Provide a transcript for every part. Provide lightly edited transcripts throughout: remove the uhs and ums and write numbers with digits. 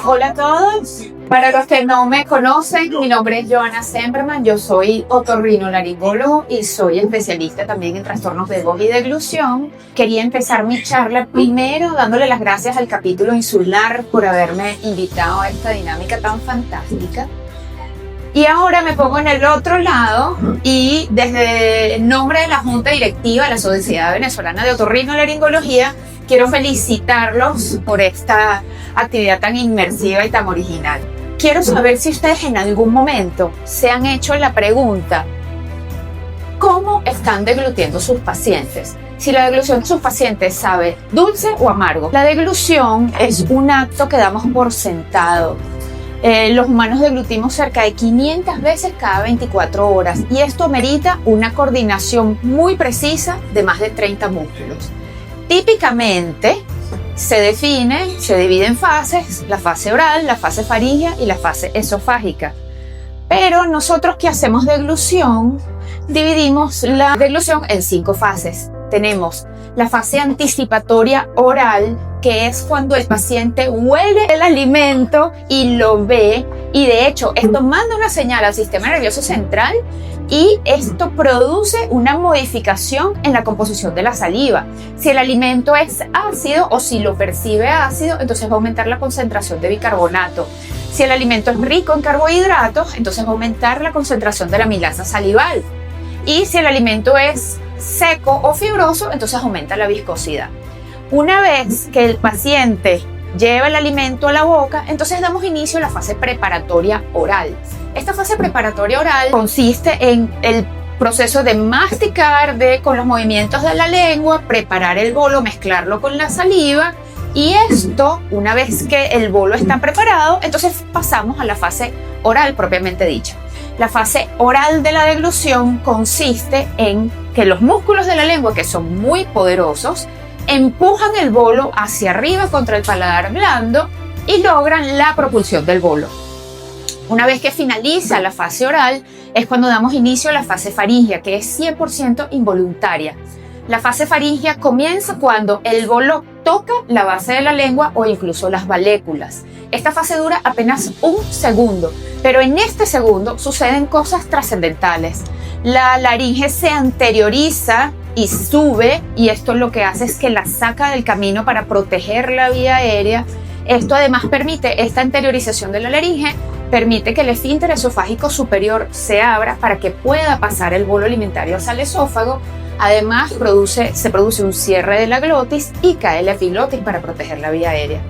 Hola a todos. Para los que no me conocen, mi nombre es Joana Semperman. Yo soy otorrinolaringólogo y soy especialista también en trastornos de voz y deglución. Quería empezar mi charla primero dándole las gracias al capítulo insular por haberme invitado a esta dinámica tan fantástica. Y ahora me pongo en el otro lado y desde el nombre de la Junta Directiva de la Sociedad Venezolana de Otorrinolaringología quiero felicitarlos por esta actividad tan inmersiva y tan original. Quiero saber si ustedes en algún momento se han hecho la pregunta: ¿cómo están deglutiendo sus pacientes? Si la deglución de sus pacientes sabe dulce o amargo. La deglución es un acto que damos por sentado. Los humanos deglutimos cerca de 500 veces cada 24 horas y esto amerita una coordinación muy precisa de más de 30 músculos. Típicamente se divide en fases: la fase oral, la fase faríngea y la fase esofágica. Pero nosotros que hacemos deglución, dividimos la deglución en 5 fases. Tenemos la fase anticipatoria oral, que es cuando el paciente huele el alimento y lo ve, y de hecho esto manda una señal al sistema nervioso central y esto produce una modificación en la composición de la saliva. Si el alimento es ácido o si lo percibe ácido, entonces va a aumentar la concentración de bicarbonato. Si el alimento es rico en carbohidratos, entonces va a aumentar la concentración de la amilasa salival. Y si el alimento es seco o fibroso, entonces aumenta la viscosidad. Una vez que el paciente lleva el alimento a la boca, entonces damos inicio a la fase preparatoria oral. Esta fase preparatoria oral consiste en el proceso de masticar, con los movimientos de la lengua, preparar el bolo, mezclarlo con la saliva, y esto, una vez que el bolo está preparado, entonces pasamos a la fase oral propiamente dicha. La fase oral de la deglución consiste en que los músculos de la lengua, que son muy poderosos, empujan el bolo hacia arriba contra el paladar blando y logran la propulsión del bolo. Una vez que finaliza la fase oral, es cuando damos inicio a la fase faríngea, que es 100% involuntaria. La fase faríngea comienza cuando el bolo toca la base de la lengua o incluso las valéculas. Esta fase dura apenas un segundo, pero en este segundo suceden cosas trascendentales. La laringe se anterioriza y sube, y esto lo que hace es que la saca del camino para proteger la vía aérea. Esto además permite, esta anteriorización de la laringe permite que el esfínter esofágico superior se abra para que pueda pasar el bolo alimentario hacia el esófago. Además se produce un cierre de la glotis y cae la epiglotis para proteger la vía aérea.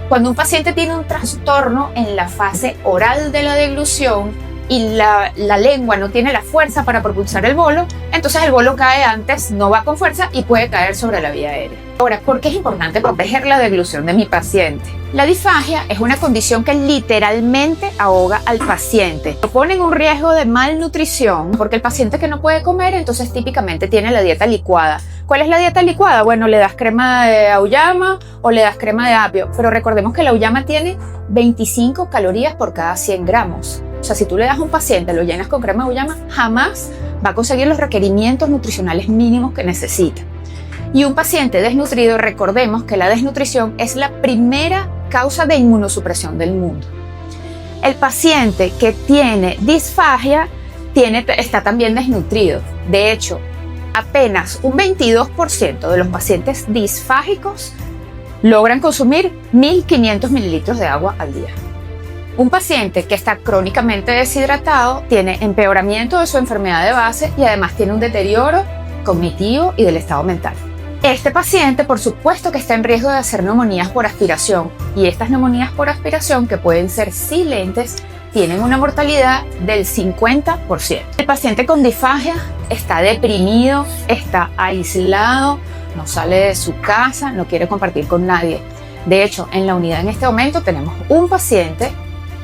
Cuando un paciente tiene un trastorno en la fase oral de la deglución y la lengua no tiene la fuerza para propulsar el bolo, entonces el bolo cae antes, no va con fuerza y puede caer sobre la vía aérea. Ahora, ¿por qué es importante proteger la deglución de mi paciente? La disfagia es una condición que literalmente ahoga al paciente. Lo pone en un riesgo de malnutrición porque el paciente que no puede comer, entonces típicamente tiene la dieta licuada. ¿Cuál es la dieta licuada? Bueno, le das crema de auyama o le das crema de apio, pero recordemos que la auyama tiene 25 calorías por cada 100 gramos. O sea, si tú le das a un paciente, lo llenas con crema de auyama, jamás va a conseguir los requerimientos nutricionales mínimos que necesita. Y un paciente desnutrido, recordemos que la desnutrición es la primera causa de inmunosupresión del mundo. El paciente que tiene disfagia está también desnutrido. De hecho, apenas un 22% de los pacientes disfágicos logran consumir 1.500 mililitros de agua al día. Un paciente que está crónicamente deshidratado tiene empeoramiento de su enfermedad de base y además tiene un deterioro cognitivo y del estado mental. Este paciente, por supuesto, que está en riesgo de hacer neumonías por aspiración, y estas neumonías por aspiración, que pueden ser silentes, tienen una mortalidad del 50%. El paciente con disfagia está deprimido, está aislado, no sale de su casa, no quiere compartir con nadie. De hecho, en la unidad en este momento tenemos un paciente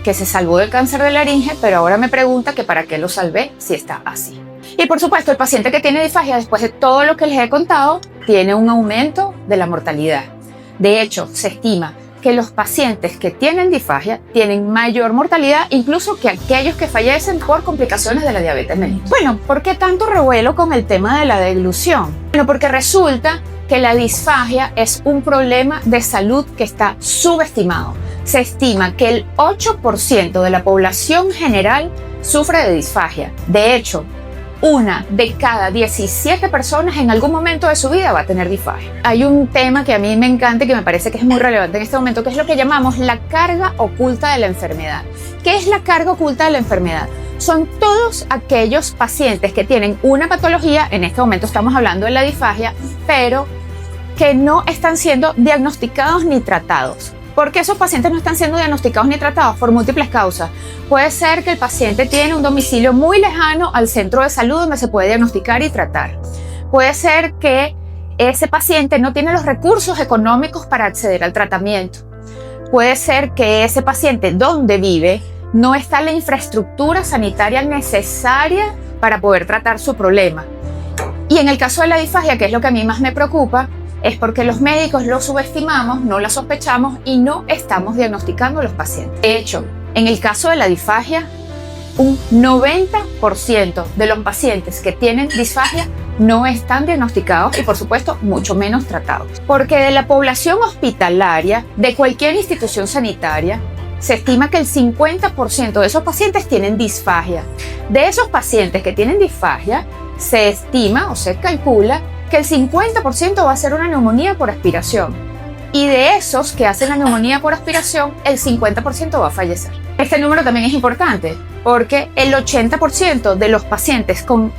que se salvó del cáncer de laringe, pero ahora me pregunta que para qué lo salvé si está así. Y por supuesto, el paciente que tiene disfagia, después de todo lo que les he contado, tiene un aumento de la mortalidad. De hecho, se estima que los pacientes que tienen disfagia tienen mayor mortalidad incluso que aquellos que fallecen por complicaciones de la diabetes mellitus. Bueno, ¿por qué tanto revuelo con el tema de la deglución? Bueno, porque resulta que la disfagia es un problema de salud que está subestimado. se estima que el 8% de la población general sufre de disfagia. De hecho, una de cada 17 personas en algún momento de su vida va a tener disfagia. Hay un tema que a mí me encanta y que me parece que es muy relevante en este momento, que es lo que llamamos la carga oculta de la enfermedad. ¿Qué es la carga oculta de la enfermedad? Son todos aquellos pacientes que tienen una patología, en este momento estamos hablando de la disfagia, pero que no están siendo diagnosticados ni tratados. ¿Por qué esos pacientes no están siendo diagnosticados ni tratados? Por múltiples causas. Puede ser que el paciente tiene un domicilio muy lejano al centro de salud donde se puede diagnosticar y tratar. Puede ser que ese paciente no tiene los recursos económicos para acceder al tratamiento. Puede ser que ese paciente donde vive no está la infraestructura sanitaria necesaria para poder tratar su problema. Y en el caso de la disfagia, que es lo que a mí más me preocupa, es porque los médicos lo subestimamos, no la sospechamos y no estamos diagnosticando a los pacientes. De hecho, en el caso de la disfagia, un 90% de los pacientes que tienen disfagia no están diagnosticados y, por supuesto, mucho menos tratados. Porque de la población hospitalaria de cualquier institución sanitaria, se estima que el 50% de esos pacientes tienen disfagia. De esos pacientes que tienen disfagia, se estima o se calcula que el 50% va a ser una neumonía por aspiración. Y de esos que hacen la neumonía por aspiración, el 50% va a fallecer. Este número también es importante porque el 80% de los pacientes con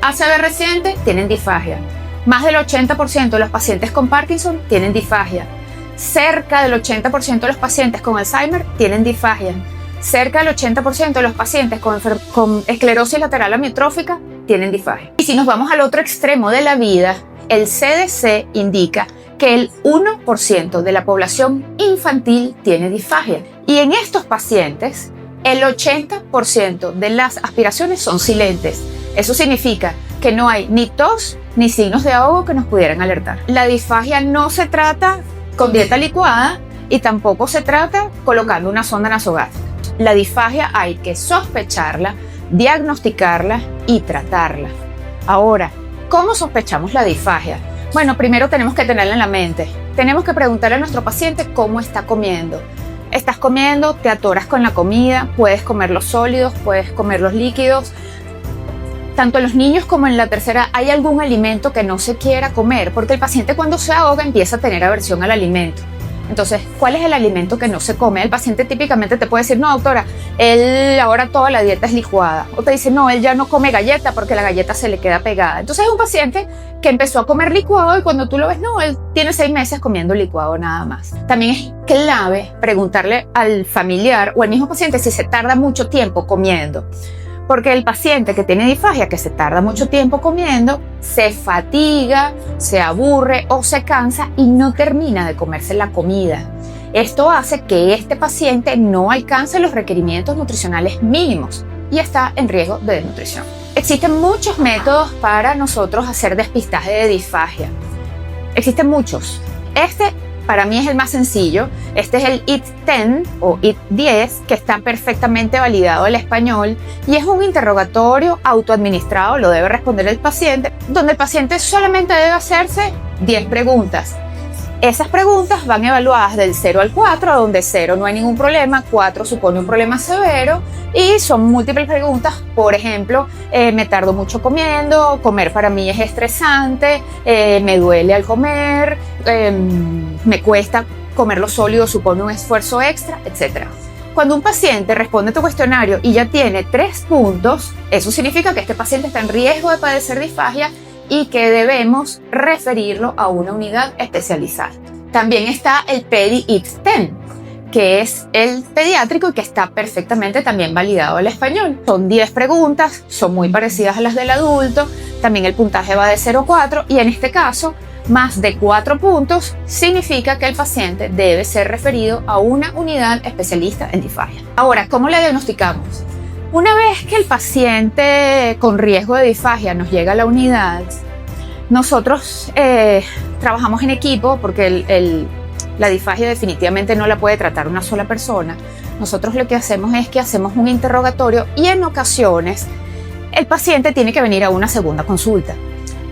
ACV reciente tienen disfagia. Más del 80% de los pacientes con Parkinson tienen disfagia. Cerca del 80% de los pacientes con Alzheimer tienen disfagia. Cerca del 80% de los pacientes con esclerosis lateral amiotrófica tienen disfagia. Y si nos vamos al otro extremo de la vida, el CDC indica que el 1% de la población infantil tiene disfagia. Y en estos pacientes, el 80% de las aspiraciones son silentes. Eso significa que no hay ni tos ni signos de ahogo que nos pudieran alertar. La disfagia no se trata con dieta licuada y tampoco se trata colocando una sonda nasogástrica. La disfagia hay que sospecharla, diagnosticarla y tratarla. Ahora, ¿cómo sospechamos la disfagia? Bueno, primero tenemos que tenerla en la mente. Tenemos que preguntarle a nuestro paciente cómo está comiendo. ¿Estás comiendo? ¿Te atoras con la comida? ¿Puedes comer los sólidos? ¿Puedes comer los líquidos? Tanto en los niños como en la tercera, ¿hay algún alimento que no se quiera comer? Porque el paciente cuando se ahoga empieza a tener aversión al alimento. Entonces, ¿cuál es el alimento que no se come? El paciente típicamente te puede decir, no, doctora, él ahora toda la dieta es licuada. O te dice, no, él ya no come galleta porque la galleta se le queda pegada. Entonces es un paciente que empezó a comer licuado y cuando tú lo ves, no, él tiene 6 meses comiendo licuado nada más. También es clave preguntarle al familiar o al mismo paciente si se tarda mucho tiempo comiendo. Porque el paciente que tiene disfagia, que se tarda mucho tiempo comiendo, se fatiga, se aburre o se cansa y no termina de comerse la comida. Esto hace que este paciente no alcance los requerimientos nutricionales mínimos y está en riesgo de desnutrición. Existen muchos métodos para nosotros hacer despistaje de disfagia. Existen muchos. Para mí es el más sencillo. Este es el IT-10 o IT-10, que está perfectamente validado al español y es un interrogatorio autoadministrado, lo debe responder el paciente, donde el paciente solamente debe hacerse 10 preguntas. Esas preguntas van evaluadas del 0 al 4, donde 0 no hay ningún problema, 4 supone un problema severo y son múltiples preguntas. Por ejemplo, me tardo mucho comiendo, comer para mí es estresante, me duele al comer, me cuesta comer lo sólido, supone un esfuerzo extra, etc. Cuando un paciente responde a tu cuestionario y ya tiene 3 puntos, eso significa que este paciente está en riesgo de padecer disfagia y que debemos referirlo a una unidad especializada. También está el PEDI-IT-10, que es el pediátrico y que está perfectamente también validado al español. Son 10 preguntas, son muy parecidas a las del adulto, también el puntaje va de 0 a 4 y en este caso, más de 4 puntos significa que el paciente debe ser referido a una unidad especialista en disfagia. Ahora, ¿cómo le diagnosticamos? Una vez que el paciente con riesgo de disfagia nos llega a la unidad, nosotros trabajamos en equipo porque la disfagia definitivamente no la puede tratar una sola persona. Nosotros lo que hacemos es que hacemos un interrogatorio y en ocasiones el paciente tiene que venir a una segunda consulta.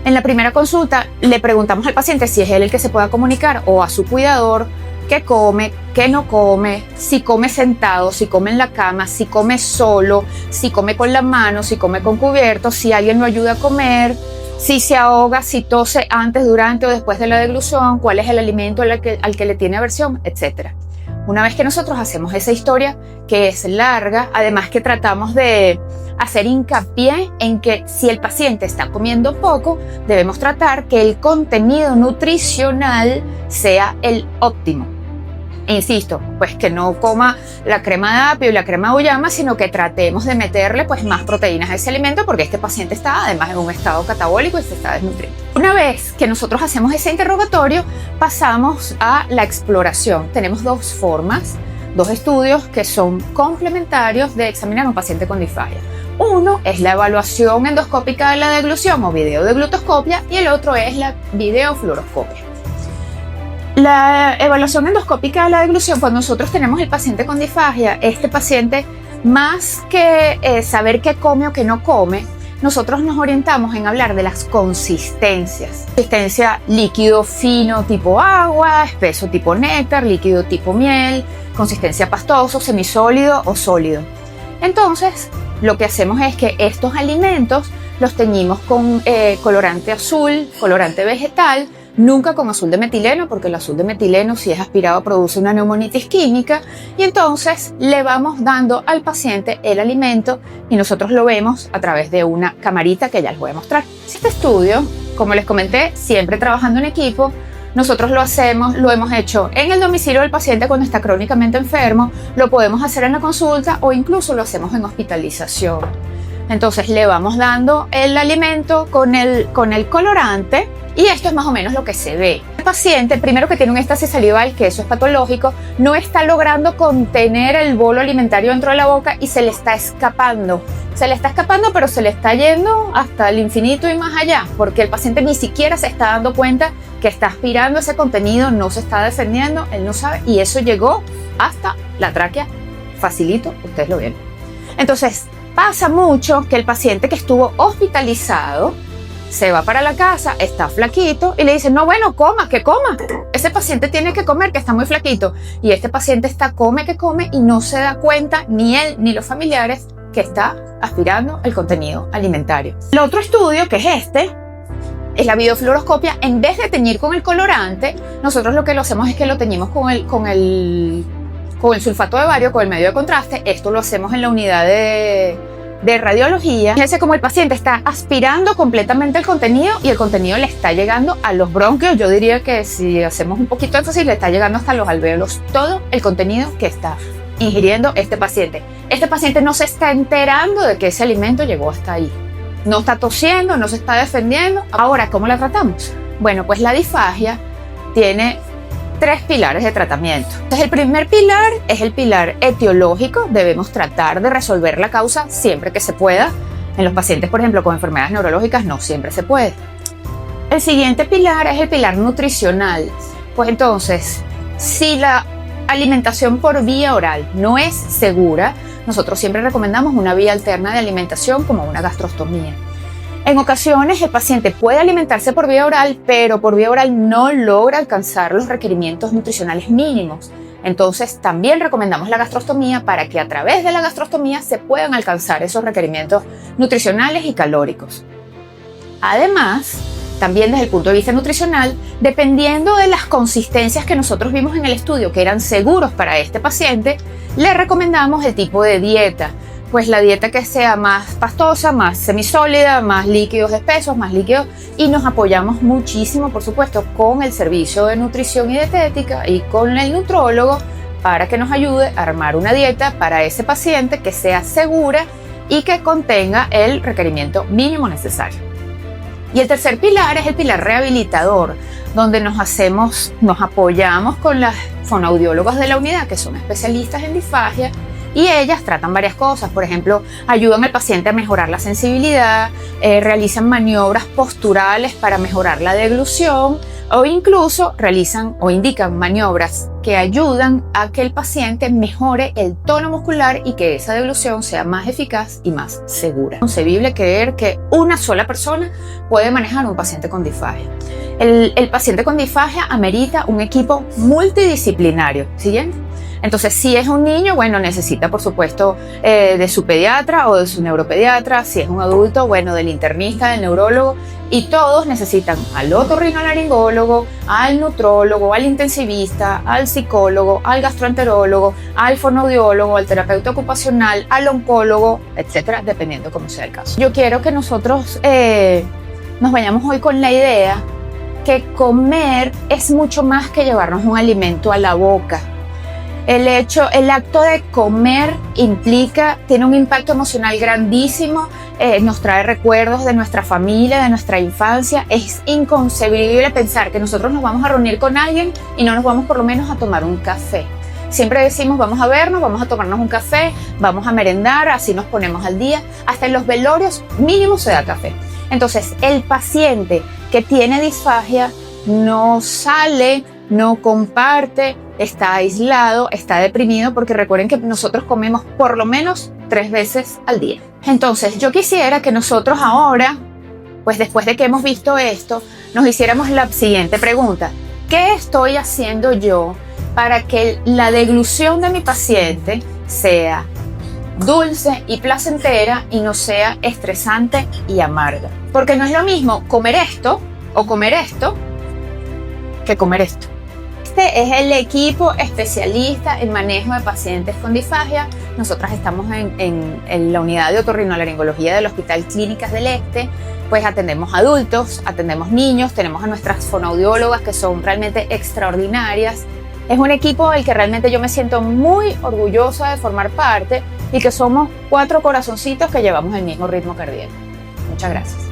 En la primera consulta le preguntamos al paciente si es él el que se pueda comunicar o a su cuidador qué come, qué no come, si come sentado, si come en la cama, si come solo, si come con la mano, si come con cubierto, si alguien lo ayuda a comer, si se ahoga, si tose antes, durante o después de la deglución, cuál es el alimento al que le tiene aversión, etc. Una vez que nosotros hacemos esa historia, que es larga, además que tratamos de hacer hincapié en que si el paciente está comiendo poco, debemos tratar que el contenido nutricional sea el óptimo. E insisto, pues que no coma la crema de apio y la crema de uyama, sino que tratemos de meterle pues más proteínas a ese alimento, porque este paciente está además en un estado catabólico y se está desnutriendo. Una vez que nosotros hacemos ese interrogatorio, pasamos a la exploración. Tenemos dos formas, dos estudios que son complementarios de examinar a un paciente con disfagia. Uno es la evaluación endoscópica de la deglución o videodeglutoscopia, y el otro es la videofluoroscopia. La evaluación endoscópica de la deglución, cuando nosotros tenemos el paciente con disfagia, este paciente, más que saber qué come o qué no come, nosotros nos orientamos en hablar de las consistencias. Consistencia líquido fino tipo agua, espeso tipo néctar, líquido tipo miel, consistencia pastoso, semisólido o sólido. Entonces, lo que hacemos es que estos alimentos los teñimos con colorante azul, colorante vegetal, nunca con azul de metileno, porque el azul de metileno, si es aspirado, produce una neumonitis química, y entonces le vamos dando al paciente el alimento y nosotros lo vemos a través de una camarita que ya les voy a mostrar. Este estudio, como les comenté, siempre trabajando en equipo, nosotros lo hemos hecho en el domicilio del paciente cuando está crónicamente enfermo, lo podemos hacer en la consulta o incluso lo hacemos en hospitalización. Entonces le vamos dando el alimento con el colorante, y esto es más o menos lo que se ve. El paciente, primero, que tiene un éxtasis salival, que eso es patológico, no está logrando contener el bolo alimentario dentro de la boca y se le está escapando. Se le está escapando, pero se le está yendo hasta el infinito y más allá, porque el paciente ni siquiera se está dando cuenta que está aspirando ese contenido, no se está defendiendo, él no sabe, y eso llegó hasta la tráquea, facilito, ustedes lo ven. Entonces, pasa mucho que el paciente que estuvo hospitalizado se va para la casa, está flaquito y le dicen, no, bueno, coma, que coma. Ese paciente tiene que comer, que está muy flaquito. Y este paciente está come y no se da cuenta, ni él ni los familiares, que está aspirando el contenido alimentario. El otro estudio, que es este, es la videofluoroscopia. En vez de teñir con el colorante, nosotros lo que lo hacemos es que lo teñimos con el sulfato de bario, con el medio de contraste. Esto lo hacemos en la unidad de radiología. Fíjense cómo el paciente está aspirando completamente el contenido y el contenido le está llegando a los bronquios. Yo diría que si hacemos un poquito de énfasis, le está llegando hasta los alvéolos todo el contenido que está ingiriendo este paciente. Este paciente no se está enterando de que ese alimento llegó hasta ahí. No está tosiendo, no se está defendiendo. Ahora, ¿cómo la tratamos? Bueno, pues la disfagia tiene 3 pilares de tratamiento. Entonces, el primer pilar es el pilar etiológico. Debemos tratar de resolver la causa siempre que se pueda. En los pacientes, por ejemplo, con enfermedades neurológicas, no siempre se puede. El siguiente pilar es el pilar nutricional. Pues entonces, si la alimentación por vía oral no es segura, nosotros siempre recomendamos una vía alterna de alimentación como una gastrostomía. En ocasiones el paciente puede alimentarse por vía oral, pero por vía oral no logra alcanzar los requerimientos nutricionales mínimos. Entonces también recomendamos la gastrostomía para que a través de la gastrostomía se puedan alcanzar esos requerimientos nutricionales y calóricos. Además, también desde el punto de vista nutricional, dependiendo de las consistencias que nosotros vimos en el estudio que eran seguros para este paciente, le recomendamos el tipo de dieta. Pues la dieta que sea más pastosa, más semisólida, más líquidos espesos, más líquidos, y nos apoyamos muchísimo, por supuesto, con el servicio de nutrición y dietética y con el nutrólogo para que nos ayude a armar una dieta para ese paciente que sea segura y que contenga el requerimiento mínimo necesario. Y el tercer pilar es el pilar rehabilitador, donde nos apoyamos con las fonoaudiólogas de la unidad, que son especialistas en disfagia, y ellas tratan varias cosas. Por ejemplo, ayudan al paciente a mejorar la sensibilidad, realizan maniobras posturales para mejorar la deglución, o incluso realizan o indican maniobras que ayudan a que el paciente mejore el tono muscular y que esa deglución sea más eficaz y más segura. Es inconcebible creer que una sola persona puede manejar un paciente con disfagia. El paciente con disfagia amerita un equipo multidisciplinario. ¿Siguiente? Entonces, si es un niño, bueno, necesita, por supuesto, de su pediatra o de su neuropediatra. Si es un adulto, bueno, del internista, del neurólogo. Y todos necesitan al otorrinolaringólogo, al nutrólogo, al intensivista, al psicólogo, al gastroenterólogo, al fonoaudiólogo, al terapeuta ocupacional, al oncólogo, etcétera, dependiendo cómo sea el caso. Yo quiero que nosotros nos vayamos hoy con la idea que comer es mucho más que llevarnos un alimento a la boca. El acto de comer tiene un impacto emocional grandísimo, nos trae recuerdos de nuestra familia, de nuestra infancia. Es inconcebible pensar que nosotros nos vamos a reunir con alguien y no nos vamos por lo menos a tomar un café. Siempre decimos, vamos a vernos, vamos a tomarnos un café, vamos a merendar, así nos ponemos al día. Hasta en los velorios mínimo se da café. Entonces, el paciente que tiene disfagia no sale, no comparte, está aislado, está deprimido, porque recuerden que nosotros comemos por lo menos 3 veces al día. Entonces, yo quisiera que nosotros ahora, pues después de que hemos visto esto, nos hiciéramos la siguiente pregunta. ¿Qué estoy haciendo yo para que la deglución de mi paciente sea dulce y placentera y no sea estresante y amarga? Porque no es lo mismo comer esto o comer esto que comer esto. Este es el equipo especialista en manejo de pacientes con disfagia. Nosotras estamos en la unidad de otorrinolaringología del Hospital Clínicas del Este. Pues atendemos adultos, atendemos niños, tenemos a nuestras fonoaudiólogas que son realmente extraordinarias. Es un equipo del que realmente yo me siento muy orgullosa de formar parte y que somos 4 corazoncitos que llevamos el mismo ritmo cardíaco. Muchas gracias.